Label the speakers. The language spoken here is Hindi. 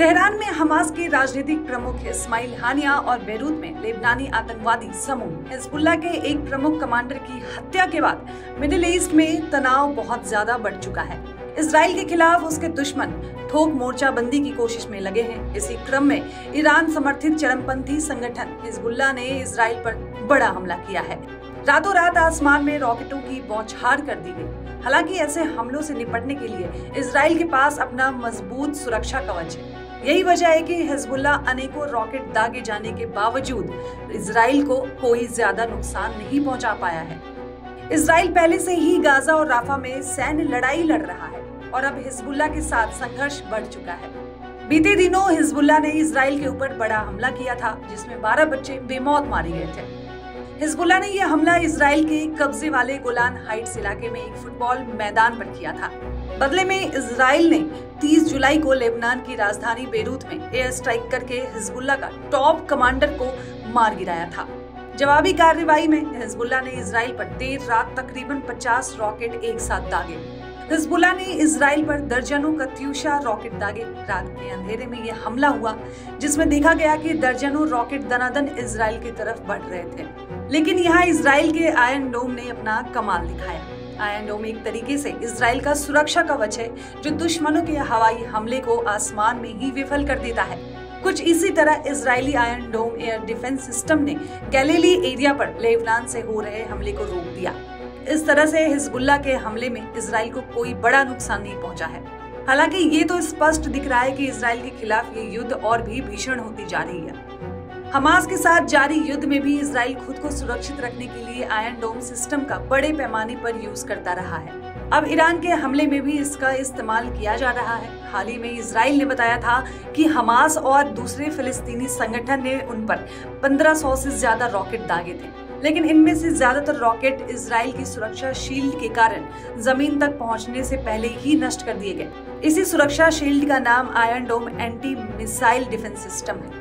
Speaker 1: तेहरान में हमास के राजनीतिक प्रमुख इस्माइल हानिया और बेरूत में लेबनानी आतंकवादी समूह हिजबुल्लाह के एक प्रमुख कमांडर की हत्या के बाद मिडिल ईस्ट में तनाव बहुत ज्यादा बढ़ चुका है। इजराइल के खिलाफ उसके दुश्मन ठोक मोर्चाबंदी की कोशिश में लगे हैं। इसी क्रम में ईरान समर्थित चरमपंथी संगठन हिजबुल्लाह ने इजराइल पर बड़ा हमला किया है। रातों रात आसमान में रॉकेटों की बौछार कर दी गई। हालांकि ऐसे हमलों से निपटने के लिए इजराइल के पास अपना मजबूत सुरक्षा कवच है। यही वजह है कि हिजबुल्लाह अनेकों रॉकेट दागे जाने के बावजूद इजराइल को कोई ज्यादा नुकसान नहीं पहुंचा पाया है। इजराइल पहले से ही गाजा और राफा में सैन्य लड़ाई लड़ रहा है और अब हिजबुल्लाह के साथ संघर्ष बढ़ चुका है। बीते दिनों हिजबुल्लाह ने इजराइल के ऊपर बड़ा हमला किया था, जिसमें 12 बच्चे बेमौत मारे गए थे। हिजबुल्लाह ने यह हमला इजराइल के कब्जे वाले गोलान हाइट्स इलाके में एक फुटबॉल मैदान पर किया था। बदले में इजराइल ने 30 जुलाई को लेबनान की राजधानी बेरूत में एयर स्ट्राइक करके हिजबुल्लाह का टॉप कमांडर को मार गिराया था। जवाबी कार्रवाई में हिजबुल्लाह ने इजराइल पर देर रात तकरीबन 50 रॉकेट एक साथ दागे। हिजबुल्लाह ने इजराइल पर दर्जनों कत्यूशा रॉकेट दागे। रात के अंधेरे में यह हमला हुआ, जिसमें देखा गया कि दर्जनों रॉकेट दनादन इजराइल की तरफ बढ़ रहे थे। लेकिन यहाँ इजराइल के आयरन डोम ने अपना कमाल दिखाया। आयरन डोम एक तरीके से इजराइल का सुरक्षा कवच है, जो दुश्मनों के हवाई हमले को आसमान में ही विफल कर देता है। कुछ इसी तरह इजरायली आयरन डोम एयर डिफेंस सिस्टम ने गैलीली एरिया पर लेबनान से हो रहे हमले को रोक दिया। इस तरह से हिजबुल्लाह के हमले में इजराइल को कोई बड़ा नुकसान नहीं पहुंचा है। हालांकि ये तो स्पष्ट दिख रहा है कि इजराइल के खिलाफ ये युद्ध और भी भीषण होती जा रही है। हमास के साथ जारी युद्ध में भी इजराइल खुद को सुरक्षित रखने के लिए आयरन डोम सिस्टम का बड़े पैमाने पर यूज करता रहा है। अब ईरान के हमले में भी इसका इस्तेमाल किया जा रहा है। हाल ही में इजराइल ने बताया था कि हमास और दूसरे फिलिस्तीनी संगठन ने उन पर 1500 से ज्यादा रॉकेट दागे थे, लेकिन इनमें से ज्यादातर रॉकेट इजराइल की सुरक्षा शील्ड के कारण जमीन तक पहुंचने से पहले ही नष्ट कर दिए गए। इसी सुरक्षा शील्ड का नाम आयरन डोम एंटी मिसाइल डिफेंस सिस्टम है।